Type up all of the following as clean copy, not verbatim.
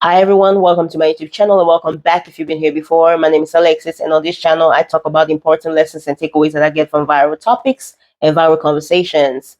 Hi everyone, welcome to my YouTube channel and welcome back if you've been here before. My name is Alexis and on this channel I talk about important lessons and takeaways that I get from viral topics and viral conversations.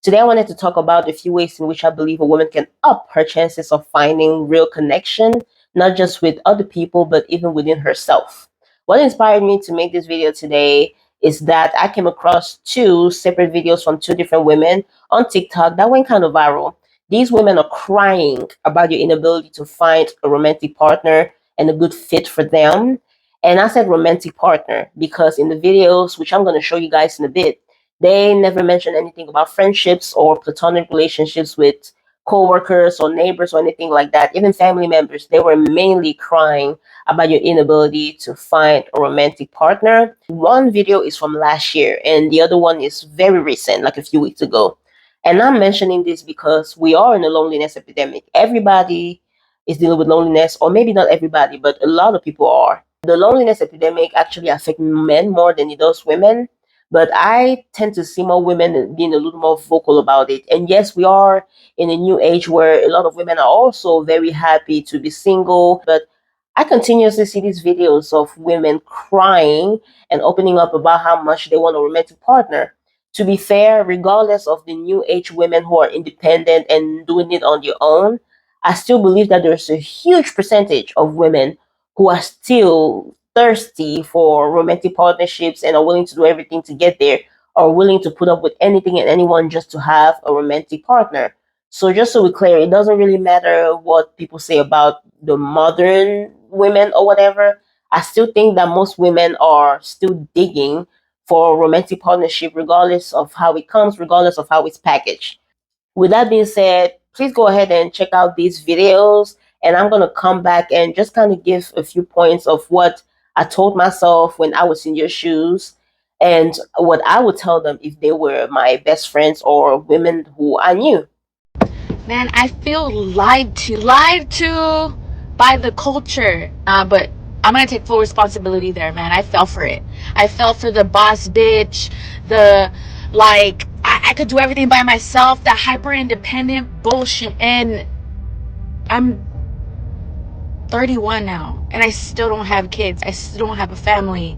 Today I wanted to talk about a few ways in which I believe a woman can up her chances of finding real connection, not just with other people, but even within herself. What inspired me to make this video today is that I came across two separate videos from two different women on TikTok that went kind of viral. These women are crying about your inability to find a romantic partner and a good fit for them. And I said romantic partner because in the videos, which I'm going to show you guys in a bit, they never mentioned anything about friendships or platonic relationships with coworkers or neighbors or anything like that. Even family members, they were mainly crying about your inability to find a romantic partner. One video is from last year and the other one is very recent, like a few weeks ago. And I'm mentioning this because we are in a loneliness epidemic. Everybody is dealing with loneliness, or maybe not everybody, but a lot of people are. The loneliness epidemic actually affects men more than it does women, but I tend to see more women being a little more vocal about it. And yes, we are in a new age where a lot of women are also very happy to be single, but I continuously see these videos of women crying and opening up about how much they want a romantic partner. To be fair, regardless of the new age women who are independent and doing it on their own, I still believe that there's a huge percentage of women who are still thirsty for romantic partnerships and are willing to do everything to get there, or willing to put up with anything and anyone just to have a romantic partner. So just so we're clear, it doesn't really matter what people say about the modern women or whatever. I still think that most women are still digging for a romantic partnership, regardless of how it comes, regardless of how it's packaged. With that being said, please go ahead and check out these videos. And I'm going to come back and just kind of give a few points of what I told myself when I was in your shoes and what I would tell them if they were my best friends or women who I knew. Man, I feel lied to by the culture. But I'm gonna take full responsibility there, man. I fell for it. I fell for the boss bitch, the like I could do everything by myself, that hyper independent bullshit. And I'm 31 now, and I still don't have kids. I still don't have a family.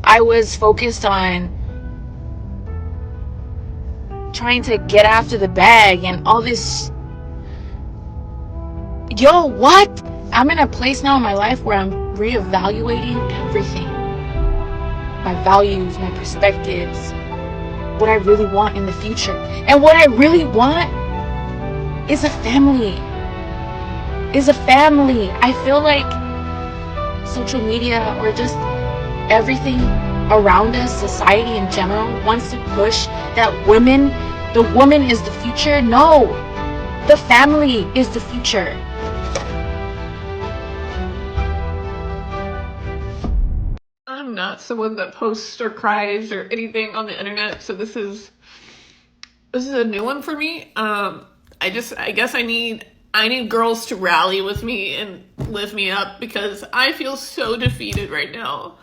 I was focused on trying to get after the bag and all this. Yo, what? I'm in a place now in my life where I'm reevaluating everything, my values, my perspectives, what I really want in the future. And what I really want is a family. I feel like social media or just everything around us, society in general, wants to push that the woman is the future. No, the family is the future. I'm not someone that posts or cries or anything on the internet, so this is a new one for me. I guess I need girls to rally with me and lift me up because I feel so defeated right now.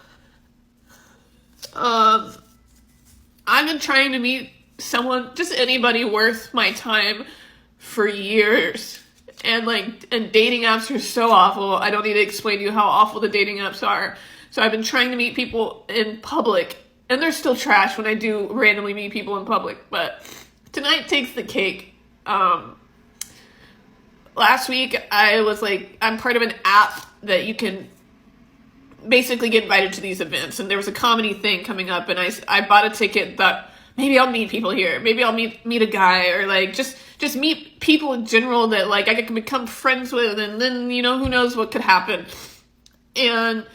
I've been trying to meet someone, just anybody worth my time for years. And dating apps are so awful. I don't need to explain to you how awful the dating apps are. So I've been trying to meet people in public, and they're still trash when I do randomly meet people in public. But tonight takes the cake. Last week I was like, I'm part of an app that you can basically get invited to these events, and there was a comedy thing coming up, and I bought a ticket that maybe I'll meet people here, maybe I'll meet a guy, or like just meet people in general that like I can become friends with, and then who knows what could happen. And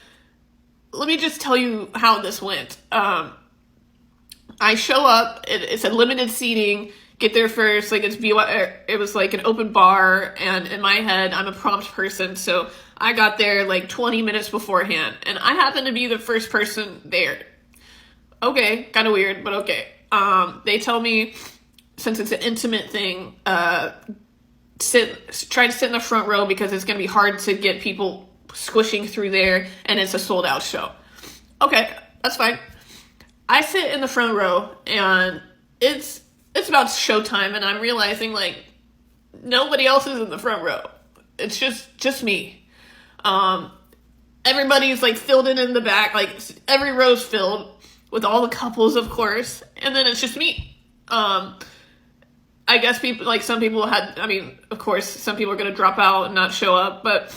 let me just tell you how this went. I show up, it's a limited seating, get there first, like it was like an open bar, and in my head I'm a prompt person, so I got there like 20 minutes beforehand, and I happened to be the first person there. Okay, kind of weird, but okay. They tell me, since it's an intimate thing, try to sit in the front row because it's going to be hard to get people squishing through there, and it's a sold out show. Okay, that's fine. I sit in the front row, and it's about showtime, and I'm realizing like nobody else is in the front row. It's just me. Everybody's like filled in the back, like every row's filled with all the couples, of course, and then it's just me. I guess people, like some people had, I mean, of course, some people are going to drop out and not show up, but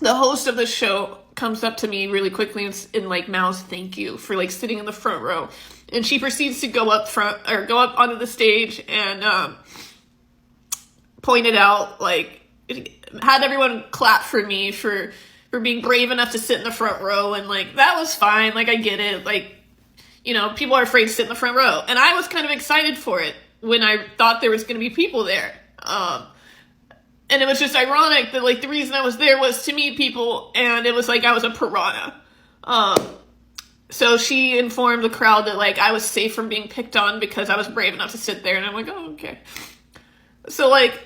the host of the show comes up to me really quickly and like mouths thank you for like sitting in the front row, and she proceeds to go up onto the stage and pointed out, like, had everyone clap for me for being brave enough to sit in the front row, and like that was fine. Like I get it, like, you know, people are afraid to sit in the front row, and I was kind of excited for it when I thought there was going to be people there. And it was just ironic that like the reason I was there was to meet people, and it was like I was a piranha. So she informed the crowd that like I was safe from being picked on because I was brave enough to sit there, and I'm like, oh, okay. So like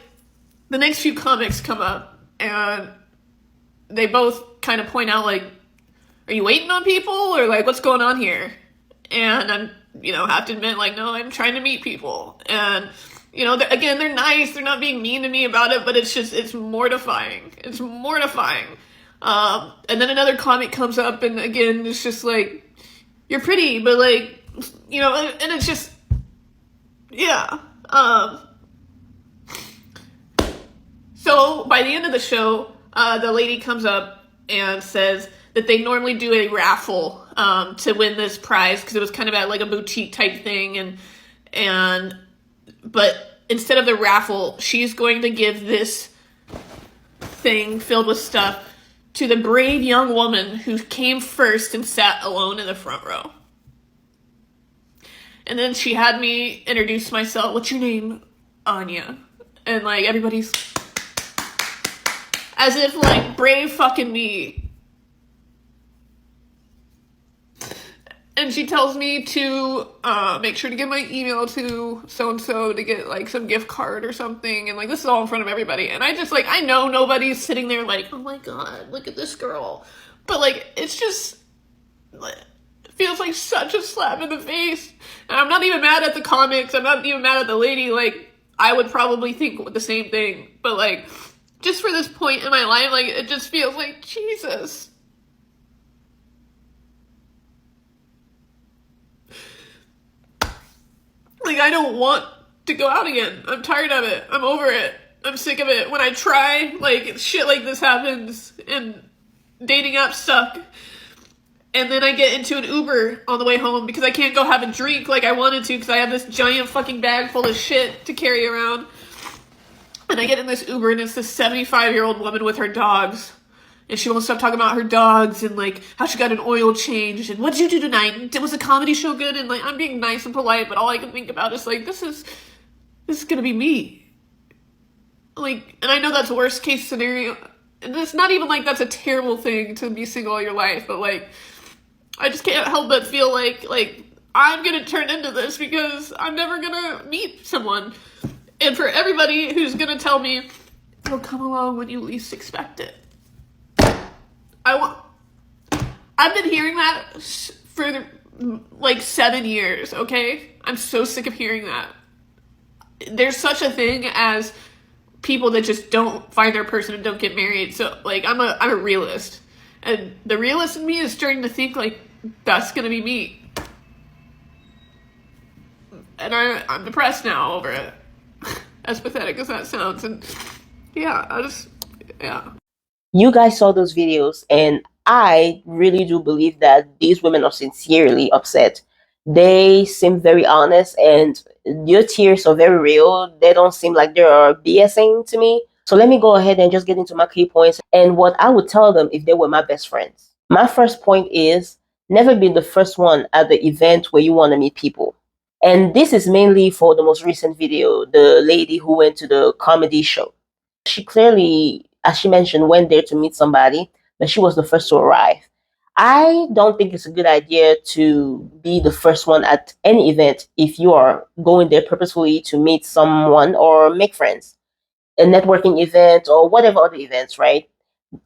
the next few comics come up, and they both kind of point out like, are you waiting on people, or like what's going on here? And I'm, you know, have to admit like, no, I'm trying to meet people. And you know, again, they're nice. They're not being mean to me about it, but it's mortifying. It's mortifying. And then another comic comes up, and again, it's just like, you're pretty, but like, you know, and it's just, yeah. So by the end of the show, the lady comes up and says that they normally do a raffle to win this prize, because it was kind of at like a boutique type thing, but instead of the raffle, she's going to give this thing filled with stuff to the brave young woman who came first and sat alone in the front row. And then she had me introduce myself. What's your name? Anya. And like everybody's as if like brave fucking me. And she tells me to make sure to give my email to so-and-so to get like some gift card or something. And like, this is all in front of everybody. And I just like, I know nobody's sitting there like, oh my God, look at this girl. But like, it's just, it feels like such a slap in the face. And I'm not even mad at the comics. I'm not even mad at the lady. Like, I would probably think the same thing. But like, just for this point in my life, like, it just feels like, Jesus. Like, I don't want to go out again. I'm tired of it. I'm over it. I'm sick of it. When I try, like, shit like this happens, and dating apps suck. And then I get into an Uber on the way home because I can't go have a drink like I wanted to because I have this giant fucking bag full of shit to carry around. And I get in this Uber, and it's this 75-year-old woman with her dogs. And she won't stop talking about her dogs and like how she got an oil change and what'd you do tonight? Was the comedy show good? And like, I'm being nice and polite, but all I can think about is like, this is gonna be me. Like, and I know that's worst case scenario. And it's not even like that's a terrible thing to be single all your life, but like, I just can't help but feel like I'm gonna turn into this because I'm never gonna meet someone. And for everybody who's gonna tell me it'll come along when you least expect it. I've been hearing that for like 7 years, okay? I'm so sick of hearing that. There's such a thing as people that just don't find their person and don't get married. So like, I'm a realist. And the realist in me is starting to think like, that's gonna be me. And I'm depressed now over it. As pathetic as that sounds. And yeah, yeah. You guys saw those videos, and I really do believe that these women are sincerely upset. They seem very honest, and your tears are very real. They don't seem like they are BSing to me. So let me go ahead and just get into my key points and what I would tell them if they were my best friends. My first point is never be the first one at the event where you want to meet people. And this is mainly for the most recent video, the lady who went to the comedy show. She clearly, as she mentioned, went there to meet somebody, but she was the first to arrive. I don't think it's a good idea to be the first one at any event if you are going there purposefully to meet someone or make friends. A networking event or whatever other events, right?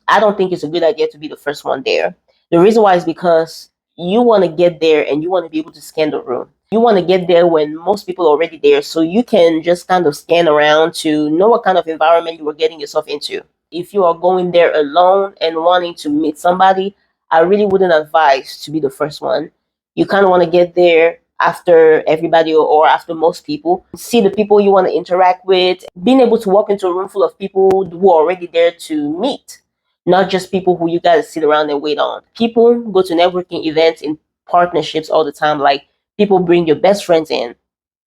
I don't think it's a good idea to be the first one there. The reason why is because you want to get there and you want to be able to scan the room. You want to get there when most people are already there, so you can just kind of scan around to know what kind of environment you are getting yourself into. If you are going there alone and wanting to meet somebody, I really wouldn't advise to be the first one. You kind of want to get there after everybody or after most people, see the people you want to interact with, being able to walk into a room full of people who are already there to meet, not just people who you gotta sit around and wait on. People go to networking events in partnerships all the time. Like, people bring your best friends in.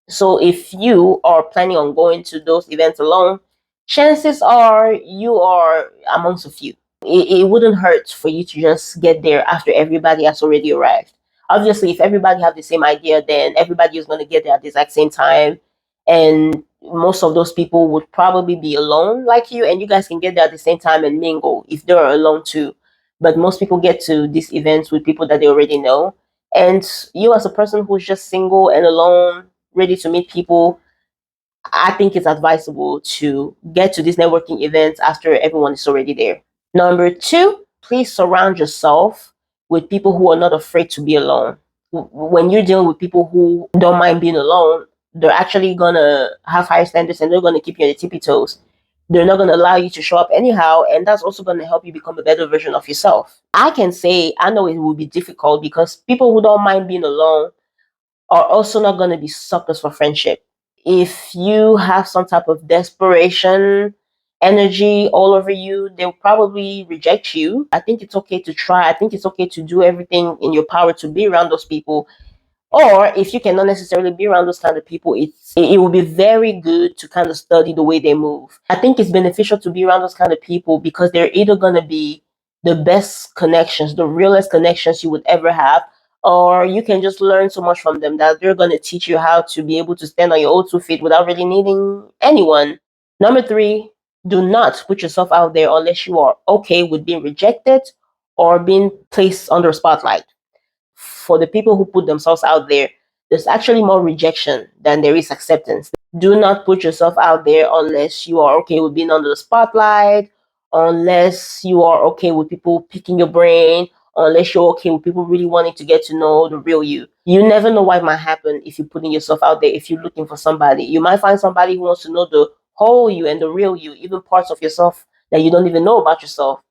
So if you are planning on going to those events alone, chances are you are amongst a few. It wouldn't hurt for you to just get there after everybody has already arrived. Obviously, if everybody have the same idea, then everybody is going to get there at the exact same time, and most of those people would probably be alone like you, and you guys can get there at the same time and mingle if they're alone too. But most people get to these events with people that they already know, and you as a person who's just single and alone, ready to meet people, I think it's advisable to get to these networking events after everyone is already there. Number two, please surround yourself with people who are not afraid to be alone. When you're dealing with people who don't mind being alone, they're actually gonna have higher standards and they're gonna keep you on your tippy toes. They're not gonna allow you to show up anyhow, and that's also gonna help you become a better version of yourself. I can say I know it will be difficult because people who don't mind being alone are also not gonna be suckers for friendship. If you have some type of desperation energy all over you, they'll probably reject you. I think it's okay to try. I think it's okay to do everything in your power to be around those people. Or if you cannot necessarily be around those kind of people, it will be very good to kind of study the way they move. I think it's beneficial to be around those kind of people because they're either going to be the best connections, the realest connections you would ever have, or you can just learn so much from them that they're going to teach you how to be able to stand on your own 2 feet without really needing anyone. Number three, do not put yourself out there unless you are okay with being rejected or being placed under a spotlight. For the people who put themselves out there, there's actually more rejection than there is acceptance. Do not put yourself out there unless you are okay with being under the spotlight, unless you are okay with people picking your brain, unless you're okay with people really wanting to get to know the real you. You never know what might happen if you're putting yourself out there. If you're looking for somebody, you might find somebody who wants to know the whole you and the real you, even parts of yourself that you don't even know about yourself.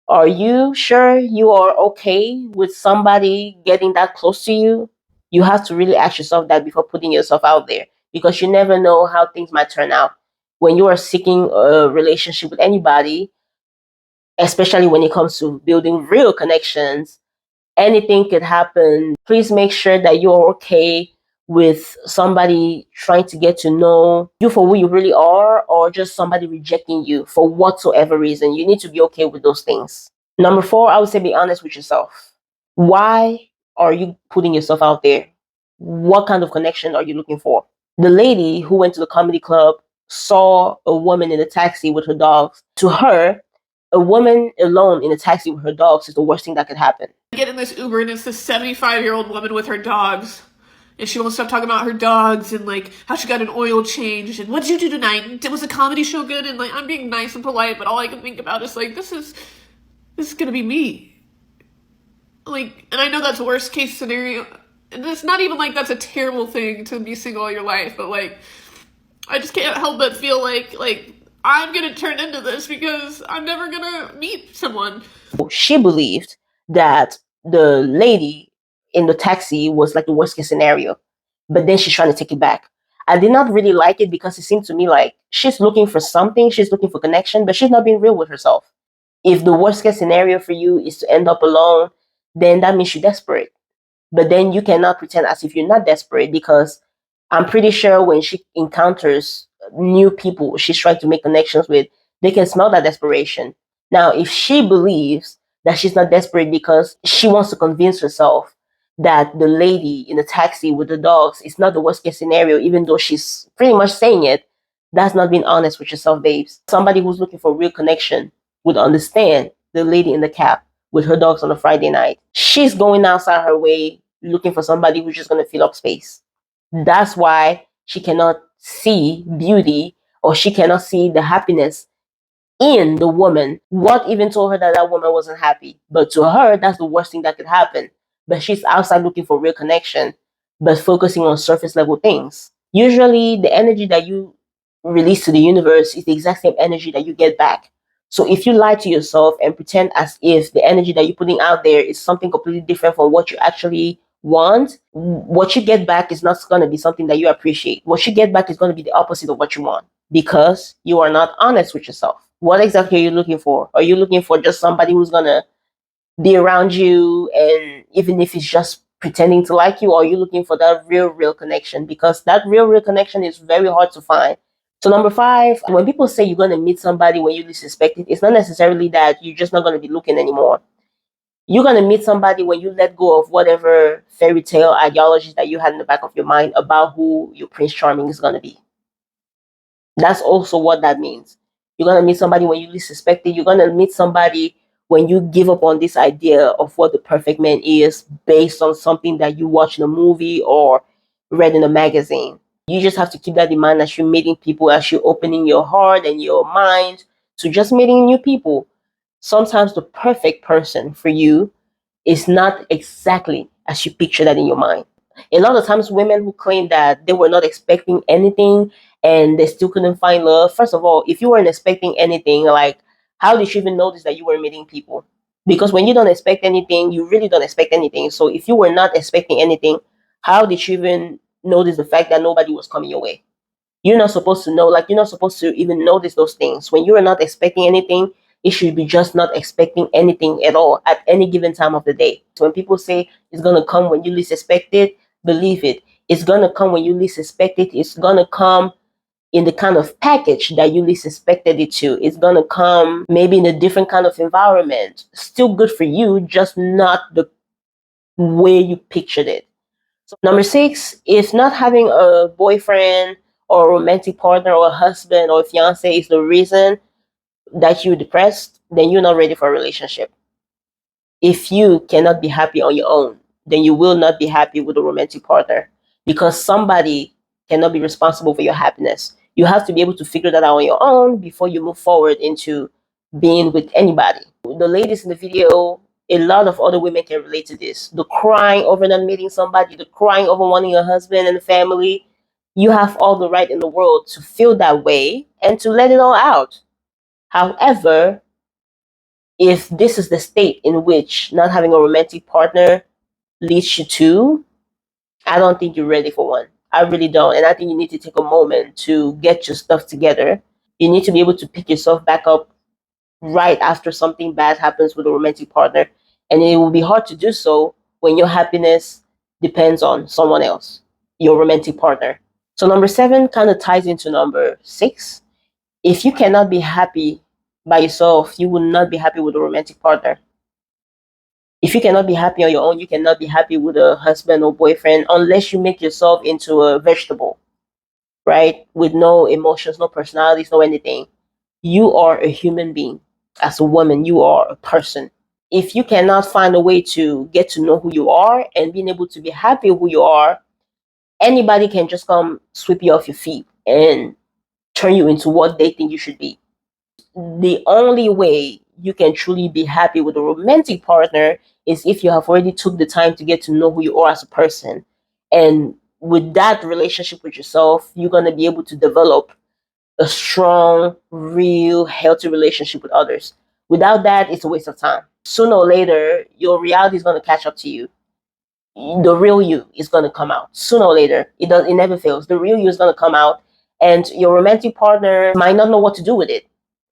Are you sure you are okay with somebody getting that close to you? You have to really ask yourself that before putting yourself out there, because you never know how things might turn out. When you are seeking a relationship with anybody, especially when it comes to building real connections, anything could happen. Please make sure that you're okay with somebody trying to get to know you for who you really are, or just somebody rejecting you for whatsoever reason. You need to be okay with those things. Number four, I would say be honest with yourself. Why are you putting yourself out there? What kind of connection are you looking for? The lady who went to the comedy club saw a woman in a taxi with her dogs. To her, a woman alone in a taxi with her dogs is the worst thing that could happen. I get in this Uber and it's this 75-year-old woman with her dogs. And she won't stop talking about her dogs and like how she got an oil change and what did you do tonight? Was the comedy show good? And like I'm being nice and polite, but all I can think about is like this is gonna be me. Like, and I know that's worst case scenario. And it's not even like that's a terrible thing to be single all your life, but like I just can't help but feel like I'm gonna turn into this because I'm never gonna meet someone. She believed that the lady in the taxi was like the worst case scenario, but then she's trying to take it back. I did not really like it because it seemed to me like she's looking for something, she's looking for connection, but she's not being real with herself. If the worst case scenario for you is to end up alone, then that means you're desperate. But then you cannot pretend as if you're not desperate, because I'm pretty sure when she encounters new people she's trying to make connections with, they can smell that desperation. Now, if she believes that she's not desperate because she wants to convince herself that the lady in the taxi with the dogs is not the worst case scenario, even though she's pretty much saying it, that's not being honest with yourself, babes. Somebody who's looking for real connection would understand the lady in the cab with her dogs on a Friday night. She's going outside her way looking for somebody who's just going to fill up space. That's why she cannot see beauty, or she cannot see the happiness in the woman. What even told her that that woman wasn't happy? But to her, that's the worst thing that could happen. But she's outside looking for real connection, but focusing on surface level things. Usually, the energy that you release to the universe is the exact same energy that you get back. So if you lie to yourself and pretend as if the energy that you're putting out there is something completely different from what you actually want, what you get back is not going to be something that you appreciate. What you get back is going to be the opposite of what you want, because you are not honest with yourself. What exactly are you looking for? Are you looking for just somebody who's going to be around you, and even if it's just pretending to like you, or are you looking for that real connection? Because that real connection is very hard to find. So number 5, when people say you're going to meet somebody when you least expect it, it's not necessarily that you're just not going to be looking anymore. You're going to meet somebody when you let go of whatever fairy tale ideologies that you had in the back of your mind about who your Prince Charming is going to be. That's also what that means. You're going to meet somebody when you least suspect it. You're going to meet somebody when you give up on this idea of what the perfect man is based on something that you watch in a movie or read in a magazine. You just have to keep that in mind as you're meeting people, as you're opening your heart and your mind to just meeting new people. Sometimes the perfect person for you is not exactly as you picture that in your mind. A lot of times, women who claim that they were not expecting anything and they still couldn't find love. First of all, if you weren't expecting anything, like, how did you even notice that you were meeting people? Because when you don't expect anything, you really don't expect anything. So if you were not expecting anything, how did you even notice the fact that nobody was coming your way? You're not supposed to know, like, you're not supposed to even notice those things. When you are not expecting anything, it should be just not expecting anything at all at any given time of the day. So when people say it's gonna come when you least expect it, believe it. It's gonna come when you least expect it. It's gonna come in the kind of package that you least expected it to. It's gonna come maybe in a different kind of environment. Still good for you, just not the way you pictured it. So number 6, if not having a boyfriend or a romantic partner or a husband or a fiance is the reason that you're depressed, then you're not ready for a relationship. If you cannot be happy on your own, then you will not be happy with a romantic partner, because somebody cannot be responsible for your happiness. You have to be able to figure that out on your own before you move forward into being with anybody. The ladies in the video, a lot of other women can relate to this. The crying over not meeting somebody, the crying over wanting a husband and a family. You have all the right in the world to feel that way and to let it all out. However, if this is the state in which not having a romantic partner leads you to, I don't think you're ready for one. I really don't. And I think you need to take a moment to get your stuff together. You need to be able to pick yourself back up right after something bad happens with a romantic partner. And it will be hard to do so when your happiness depends on someone else, your romantic partner. So number 7 kind of ties into number 6. If you cannot be happy by yourself, you will not be happy with a romantic partner. If you cannot be happy on your own, you cannot be happy with a husband or boyfriend unless you make yourself into a vegetable, right? With no emotions, no personalities, no anything. You are a human being. As a woman, you are a person. If you cannot find a way to get to know who you are and being able to be happy with who you are, anybody can just come sweep you off your feet and turn you into what they think you should be. The only way you can truly be happy with a romantic partner is if you have already took the time to get to know who you are as a person. And with that relationship with yourself, you're going to be able to develop a strong, real, healthy relationship with others. Without that, it's a waste of time. Sooner or later, your reality is going to catch up to you. The real you is going to come out sooner or later. It never fails. The real you is going to come out, and your romantic partner might not know what to do with it.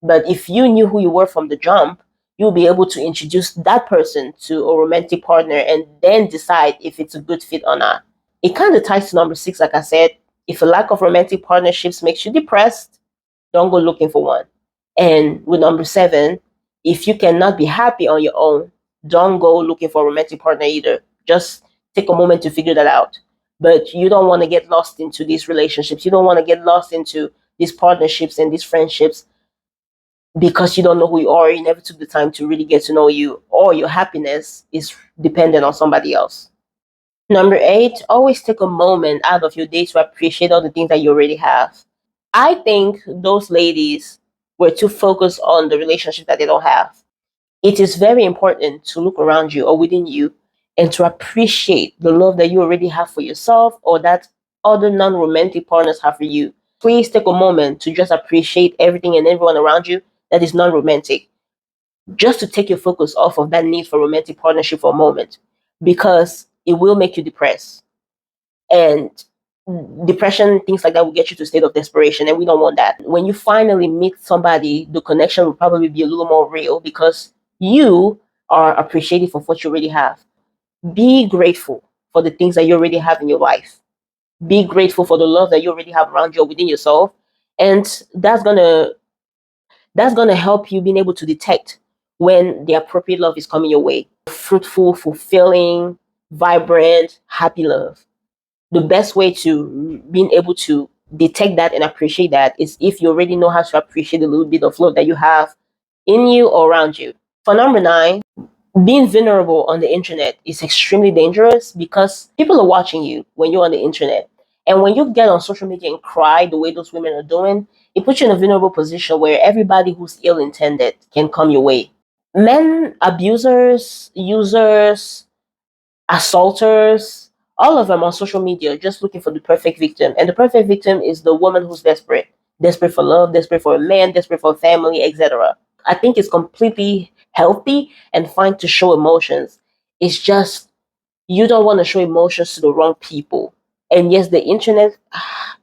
But if you knew who you were from the jump, you'll be able to introduce that person to a romantic partner and then decide if it's a good fit or not. It kind of ties to number 6, like I said. If a lack of romantic partnerships makes you depressed, don't go looking for one. And with number 7, if you cannot be happy on your own, don't go looking for a romantic partner either. Just take a moment to figure that out. But you don't want to get lost into these relationships. You don't want to get lost into these partnerships and these friendships because you don't know who you are. You never took the time to really get to know you, or your happiness is dependent on somebody else. Number 8, always take a moment out of your day to appreciate all the things that you already have. I think those ladies We're too focused on the relationship that they don't have. It is very important to look around you or within you and to appreciate the love that you already have for yourself or that other non romantic partners have for you. Please take a moment to just appreciate everything and everyone around you that is non romantic, just to take your focus off of that need for romantic partnership for a moment, because it will make you depressed. And depression, things like that, will get you to a state of desperation, and we don't want that. When you finally meet somebody, the connection will probably be a little more real because you are appreciative of what you already have. Be grateful for the things that you already have in your life. Be grateful for the love that you already have around you or within yourself, and that's gonna help you being able to detect when the appropriate love is coming your way. Fruitful, fulfilling, vibrant, happy love. The best way to being able to detect that and appreciate that is if you already know how to appreciate the little bit of love that you have in you or around you. For number 9, being vulnerable on the internet is extremely dangerous because people are watching you when you're on the internet. And when you get on social media and cry the way those women are doing, it puts you in a vulnerable position where everybody who's ill intended can come your way. Men, abusers, users, assaulters, all of them on social media just looking for the perfect victim. And the perfect victim is the woman who's desperate. Desperate for love, desperate for a man, desperate for a family, etc. I think it's completely healthy and fine to show emotions. It's just you don't want to show emotions to the wrong people. And yes, the internet,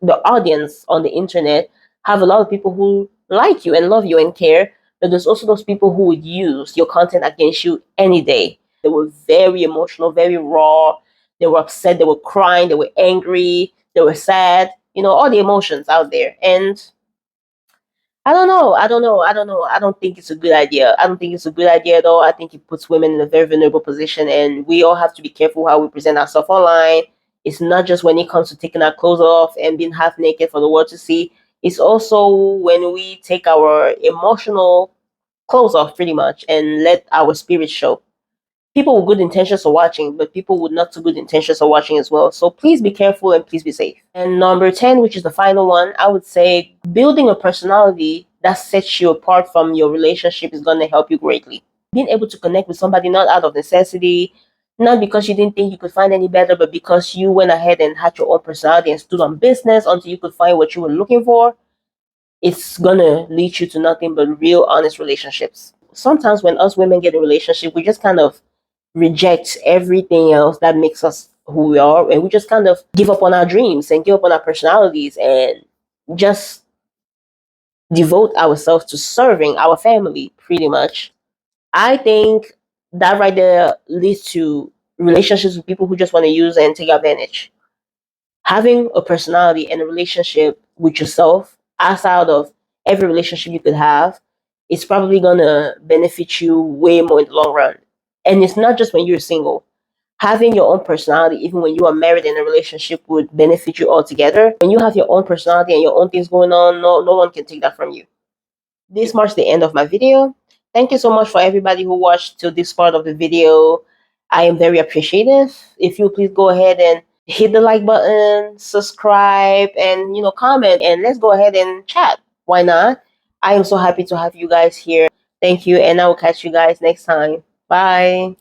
the audience on the internet have a lot of people who like you and love you and care, but there's also those people who would use your content against you any day. They were very emotional, very raw. They were upset, they were crying, they were angry, they were sad, all the emotions out there. And I don't think it's a good idea. I don't think it's a good idea at all. I think it puts women in a very vulnerable position, and we all have to be careful how we present ourselves online. It's not just when it comes to taking our clothes off and being half naked for the world to see. It's also when we take our emotional clothes off, pretty much, and let our spirit show. People with good intentions are watching, but people with not so good intentions are watching as well. So please be careful and please be safe. And number 10, which is the final one, I would say building a personality that sets you apart from your relationship is going to help you greatly. Being able to connect with somebody not out of necessity, not because you didn't think you could find any better, but because you went ahead and had your own personality and stood on business until you could find what you were looking for, it's gonna lead you to nothing but real honest relationships. Sometimes when us women get in a relationship, we just kind of reject everything else that makes us who we are, and we just kind of give up on our dreams and give up on our personalities and just devote ourselves to serving our family, pretty much. I think that right there leads to relationships with people who just want to use and take advantage. Having a personality and a relationship with yourself outside of every relationship you could have is probably gonna benefit you way more in the long run. And it's not just when you're single. Having your own personality, even when you are married in a relationship, would benefit you altogether. When you have your own personality and your own things going on, no one can take that from you. This marks the end of my video. Thank you so much for everybody who watched to this part of the video. I am very appreciative. If you please go ahead and hit the like button, subscribe, and comment, and let's go ahead and chat. Why not? I am so happy to have you guys here. Thank you, and I will catch you guys next time. Bye.